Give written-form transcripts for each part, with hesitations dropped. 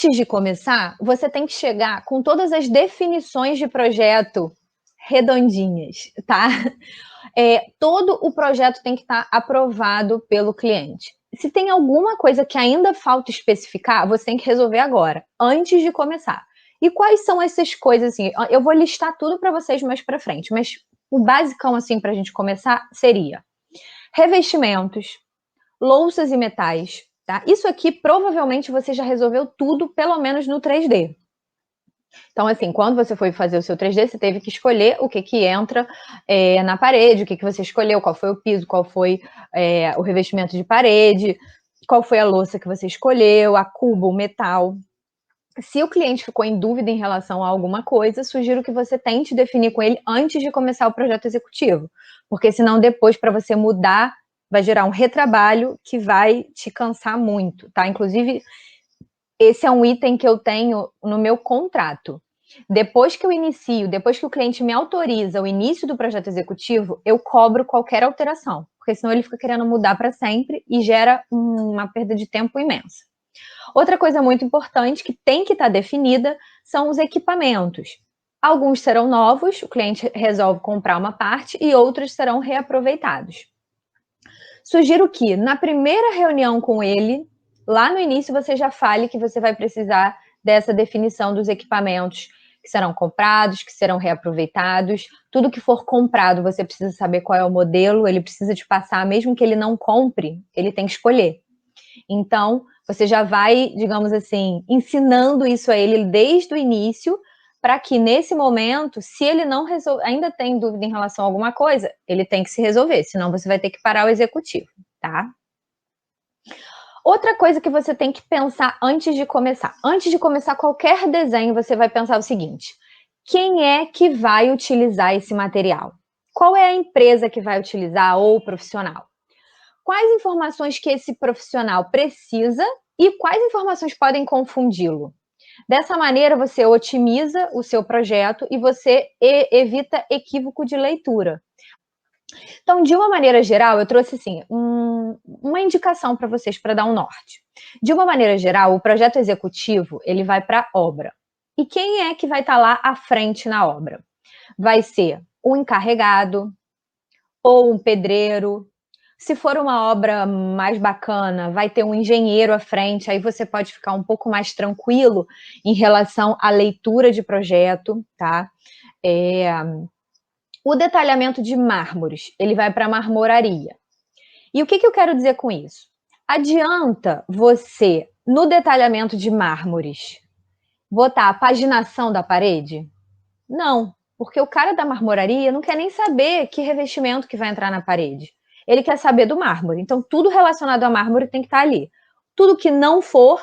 Antes de começar, você tem que chegar com todas as definições de projeto redondinhas, tá? Todo o projeto tem que estar aprovado pelo cliente. Se tem alguma coisa que ainda falta especificar, você tem que resolver agora, antes de começar. E quais são essas coisas, assim? Eu vou listar tudo para vocês mais para frente, mas o basicão, assim, para a gente começar, seria revestimentos, louças e metais, tá? Isso aqui, provavelmente, você já resolveu tudo, pelo menos no 3D. Então, assim, quando você foi fazer o seu 3D, você teve que escolher o que entra na parede, o que você escolheu, qual foi o piso, qual foi o revestimento de parede, qual foi a louça que você escolheu, a cuba, o metal. Se o cliente ficou em dúvida em relação a alguma coisa, sugiro que você tente definir com ele antes de começar o projeto executivo, porque senão depois, para você mudar, vai gerar um retrabalho que vai te cansar muito, tá? Inclusive, esse é um item que eu tenho no meu contrato. Depois que eu inicio, depois que o cliente me autoriza o início do projeto executivo, eu cobro qualquer alteração, porque senão ele fica querendo mudar para sempre e gera uma perda de tempo imensa. Outra coisa muito importante que tem que estar definida são os equipamentos. Alguns serão novos, o cliente resolve comprar uma parte, e outros serão reaproveitados. Sugiro que na primeira reunião com ele, lá no início, você já fale que você vai precisar dessa definição dos equipamentos que serão comprados, que serão reaproveitados. Tudo que for comprado, você precisa saber qual é o modelo, ele precisa te passar, mesmo que ele não compre, ele tem que escolher. Então, você já vai, digamos assim, ensinando isso a ele desde o início, para que nesse momento, se ele não ainda tem dúvida em relação a alguma coisa, ele tem que se resolver, senão você vai ter que parar o executivo, tá? Outra coisa que você tem que pensar antes de começar. Antes de começar qualquer desenho, você vai pensar o seguinte: quem é que vai utilizar esse material? Qual é a empresa que vai utilizar ou o profissional? Quais informações que esse profissional precisa e quais informações podem confundi-lo? Dessa maneira, você otimiza o seu projeto e você evita equívoco de leitura. Então, de uma maneira geral, eu trouxe assim, uma indicação para vocês para dar um norte. De uma maneira geral, o projeto executivo ele vai para a obra. E quem é que vai estar lá à frente na obra? Vai ser o encarregado ou um pedreiro. Se for uma obra mais bacana, vai ter um engenheiro à frente, aí você pode ficar um pouco mais tranquilo em relação à leitura de projeto, tá? O detalhamento de mármores, ele vai para a marmoraria. E o que eu quero dizer com isso? Adianta você, no detalhamento de mármores, botar a paginação da parede? Não, porque o cara da marmoraria não quer nem saber que revestimento que vai entrar na parede. Ele quer saber do mármore. Então, tudo relacionado a mármore tem que estar ali. Tudo que não for,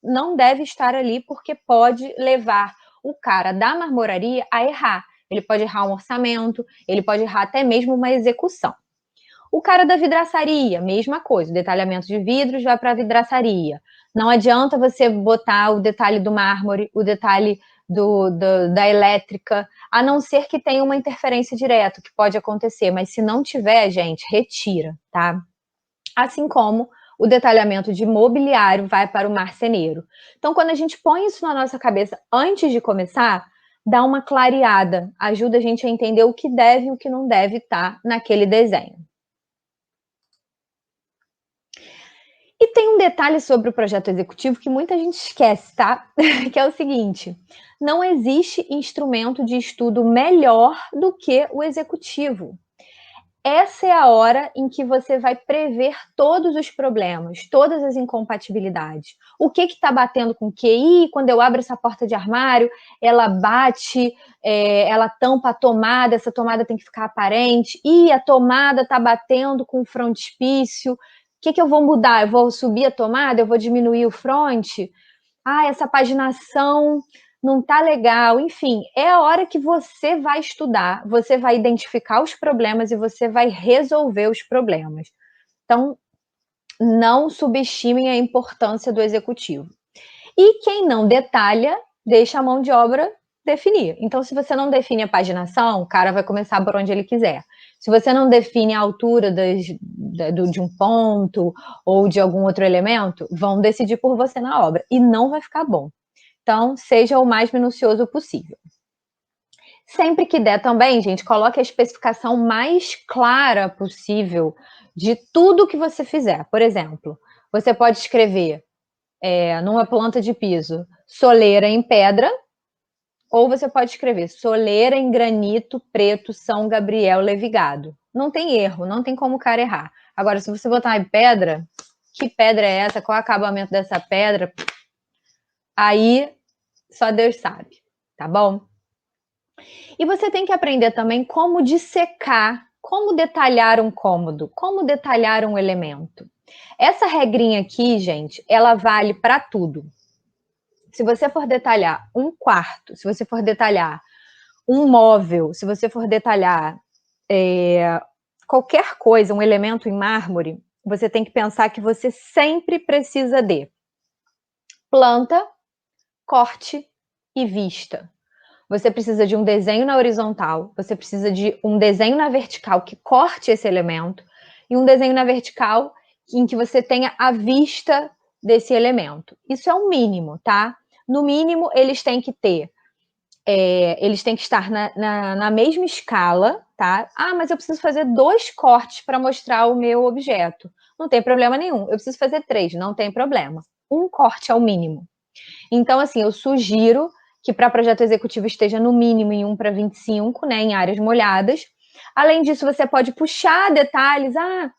não deve estar ali, porque pode levar o cara da marmoraria a errar. Ele pode errar um orçamento, ele pode errar até mesmo uma execução. O cara da vidraçaria, mesma coisa, o detalhamento de vidros vai para a vidraçaria. Não adianta você botar o detalhe do mármore, o detalhe da elétrica, a não ser que tenha uma interferência direta, que pode acontecer, mas se não tiver, gente, retira, tá? Assim como o detalhamento de mobiliário vai para o marceneiro. Então, quando a gente põe isso na nossa cabeça antes de começar, dá uma clareada, ajuda a gente a entender o que deve e o que não deve estar naquele desenho. E tem um detalhe sobre o projeto executivo que muita gente esquece, tá? Que é o seguinte: não existe instrumento de estudo melhor do que o executivo. Essa é a hora em que você vai prever todos os problemas, todas as incompatibilidades. O que está batendo com o que? Ih, quando eu abro essa porta de armário, ela bate, ela tampa a tomada, essa tomada tem que ficar aparente. Ih, a tomada está batendo com o frontispício. O que eu vou mudar? Eu vou subir a tomada? Eu vou diminuir o fronte? Ah, essa paginação não tá legal. Enfim, é a hora que você vai estudar, você vai identificar os problemas e você vai resolver os problemas. Então, não subestimem a importância do executivo. E quem não detalha, deixa a mão de obra definir. Então, se você não define a paginação, o cara vai começar por onde ele quiser. Se você não define a altura de um ponto ou de algum outro elemento, vão decidir por você na obra e não vai ficar bom. Então, seja o mais minucioso possível. Sempre que der também, gente, coloque a especificação mais clara possível de tudo que você fizer. Por exemplo, você pode escrever numa planta de piso, soleira em pedra, ou você pode escrever soleira em granito preto São Gabriel Levigado. Não tem erro, não tem como o cara errar. Agora, se você botar em pedra, que pedra é essa? Qual é o acabamento dessa pedra? Aí, só Deus sabe, tá bom? E você tem que aprender também como dissecar, como detalhar um cômodo, como detalhar um elemento. Essa regrinha aqui, gente, ela vale para tudo. Se você for detalhar um quarto, se você for detalhar um móvel, se você for detalhar qualquer coisa, um elemento em mármore, você tem que pensar que você sempre precisa de planta, corte e vista. Você precisa de um desenho na horizontal, você precisa de um desenho na vertical que corte esse elemento e um desenho na vertical em que você tenha a vista desse elemento. Isso é o mínimo, tá? No mínimo, eles têm que ter, eles têm que estar na mesma escala, tá? Ah, mas eu preciso fazer 2 cortes para mostrar o meu objeto. Não tem problema nenhum. Eu preciso fazer 3, não tem problema. Um corte é o mínimo. Então, assim, eu sugiro que para projeto executivo esteja no mínimo em 1:25, né, em áreas molhadas. Além disso, você pode puxar detalhes. Ah,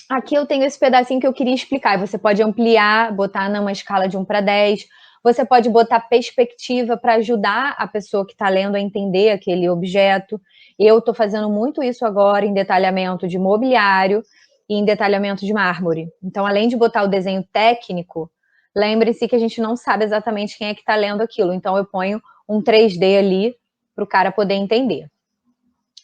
aqui eu tenho esse pedacinho que eu queria explicar. E você pode ampliar, botar numa escala de 1:10. Você pode botar perspectiva para ajudar a pessoa que está lendo a entender aquele objeto. Eu estou fazendo muito isso agora em detalhamento de mobiliário e em detalhamento de mármore. Então, além de botar o desenho técnico, lembre-se que a gente não sabe exatamente quem é que está lendo aquilo. Então, eu ponho um 3D ali para o cara poder entender.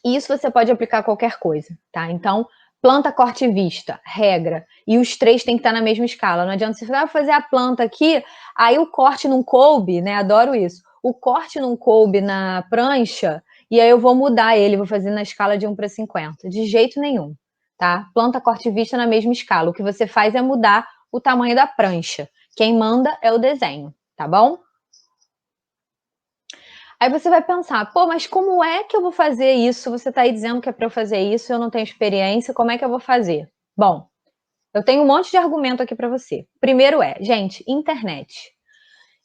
E isso você pode aplicar a qualquer coisa, tá? Então, planta, corte e vista, regra. E os 3 têm que estar na mesma escala. Não adianta você fazer a planta aqui, aí o corte não coube, né? Adoro isso. O corte não coube na prancha, e aí eu vou mudar ele, vou fazer na escala de 1:50. De jeito nenhum, tá? Planta, corte e vista na mesma escala. O que você faz é mudar o tamanho da prancha. Quem manda é o desenho, tá bom? Aí você vai pensar, pô, mas como é que eu vou fazer isso? Você está aí dizendo que é para eu fazer isso, eu não tenho experiência, como é que eu vou fazer? Bom, eu tenho um monte de argumento aqui para você. Primeiro gente, internet.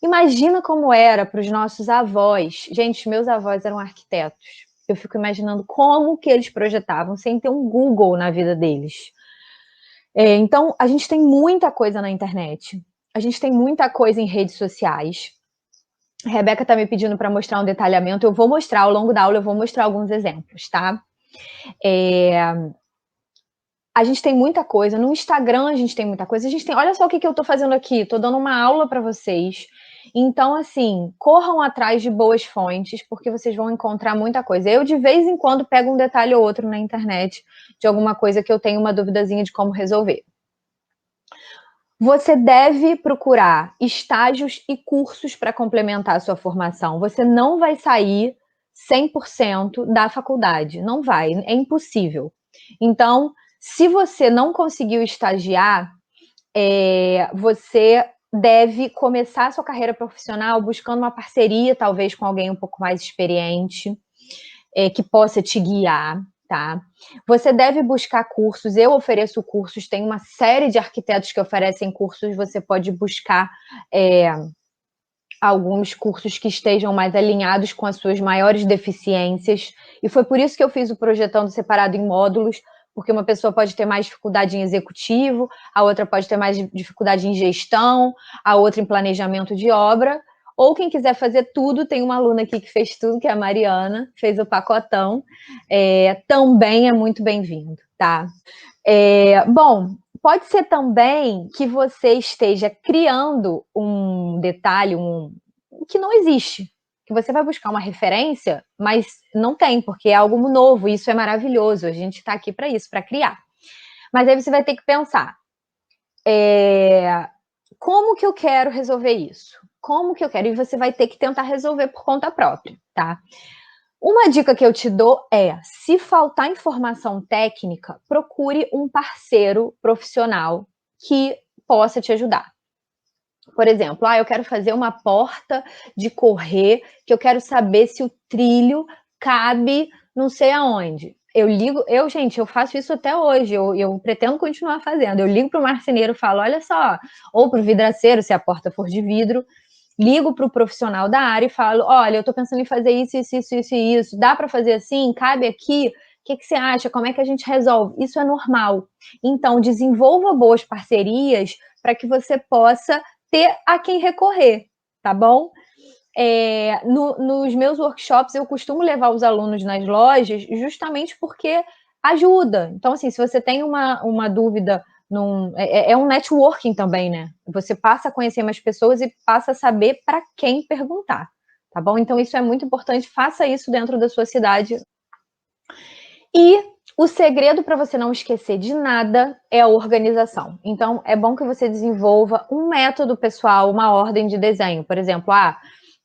Imagina como era para os nossos avós. Gente, meus avós eram arquitetos. Eu fico imaginando como que eles projetavam sem ter um Google na vida deles. Então, a gente tem muita coisa na internet. A gente tem muita coisa em redes sociais. A Rebeca está me pedindo para mostrar um detalhamento. Eu vou mostrar ao longo da aula, eu vou mostrar alguns exemplos, tá? A gente tem muita coisa. No Instagram a gente tem muita coisa. Olha só o que eu estou fazendo aqui. Estou dando uma aula para vocês. Então, assim, corram atrás de boas fontes, porque vocês vão encontrar muita coisa. Eu, de vez em quando, pego um detalhe ou outro na internet de alguma coisa que eu tenho uma duvidazinha de como resolver. Você deve procurar estágios e cursos para complementar a sua formação. Você não vai sair 100% da faculdade. Não vai, é impossível. Então, se você não conseguiu estagiar, você deve começar a sua carreira profissional buscando uma parceria, talvez com alguém um pouco mais experiente, que possa te guiar. Tá? Você deve buscar cursos, eu ofereço cursos, tem uma série de arquitetos que oferecem cursos, você pode buscar alguns cursos que estejam mais alinhados com as suas maiores deficiências, e foi por isso que eu fiz o Projetando separado em módulos, porque uma pessoa pode ter mais dificuldade em executivo, a outra pode ter mais dificuldade em gestão, a outra em planejamento de obra, ou quem quiser fazer tudo, tem uma aluna aqui que fez tudo, que é a Mariana, fez o pacotão, também é muito bem-vindo, tá? Bom, pode ser também que você esteja criando um detalhe, que não existe, que você vai buscar uma referência, mas não tem, porque é algo novo, e isso é maravilhoso, a gente está aqui para isso, para criar. Mas aí você vai ter que pensar, como que eu quero resolver isso? como que eu quero? E você vai ter que tentar resolver por conta própria, tá? Uma dica que eu te dou é, se faltar informação técnica, procure um parceiro profissional que possa te ajudar. Por exemplo, eu quero fazer uma porta de correr, que eu quero saber se o trilho cabe não sei aonde. Gente, eu faço isso até hoje, eu pretendo continuar fazendo. Eu ligo para o marceneiro e falo, olha só, ou para o vidraceiro, se a porta for de vidro, ligo para o profissional da área e falo, olha, eu estou pensando em fazer isso, dá para fazer assim? Cabe aqui? O que você acha? Como é que a gente resolve? Isso é normal. Então, desenvolva boas parcerias para que você possa ter a quem recorrer, tá bom? Nos meus workshops, eu costumo levar os alunos nas lojas justamente porque ajuda. Então, assim, se você tem uma dúvida, é um networking também, né? Você passa a conhecer mais pessoas e passa a saber para quem perguntar, tá bom? Então, isso é muito importante, faça isso dentro da sua cidade. E o segredo para você não esquecer de nada é a organização. Então, é bom que você desenvolva um método pessoal, uma ordem de desenho. Por exemplo,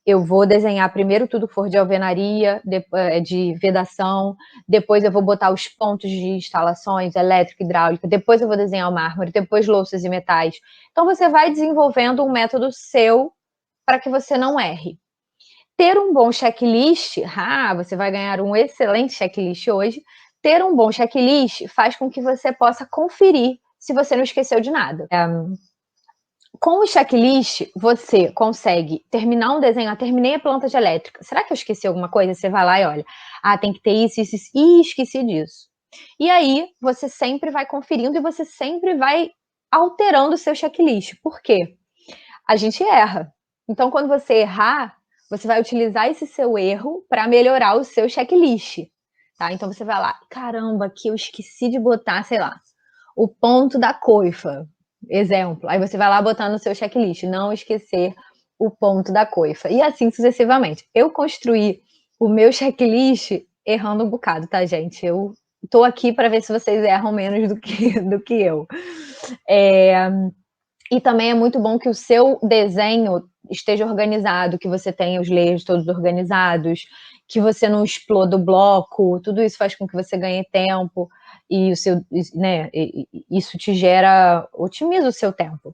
eu vou desenhar primeiro tudo que for de alvenaria, de vedação, depois eu vou botar os pontos de instalações, elétrica, hidráulica, depois eu vou desenhar o mármore, depois louças e metais. Então, você vai desenvolvendo um método seu para que você não erre. Ter um bom checklist, você vai ganhar um excelente checklist hoje. Ter um bom checklist faz com que você possa conferir se você não esqueceu de nada. Com o checklist, você consegue terminar um desenho. Terminei a planta de elétrica. Será que eu esqueci alguma coisa? Você vai lá e olha. Tem que ter isso, isso, isso. Ih, esqueci disso. E aí, você sempre vai conferindo e você sempre vai alterando o seu checklist. Por quê? A gente erra. Então, quando você errar, você vai utilizar esse seu erro para melhorar o seu checklist, tá? Então, você vai lá, caramba, aqui eu esqueci de botar, sei lá, o ponto da coifa, exemplo. Aí você vai lá botar no seu checklist, não esquecer o ponto da coifa. E assim sucessivamente. Eu construí o meu checklist errando um bocado, tá, gente? Eu tô aqui para ver se vocês erram menos do que eu. E também é muito bom que o seu desenho esteja organizado, que você tenha os layers todos organizados, que você não exploda o bloco, tudo isso faz com que você ganhe tempo e isso te otimiza o seu tempo.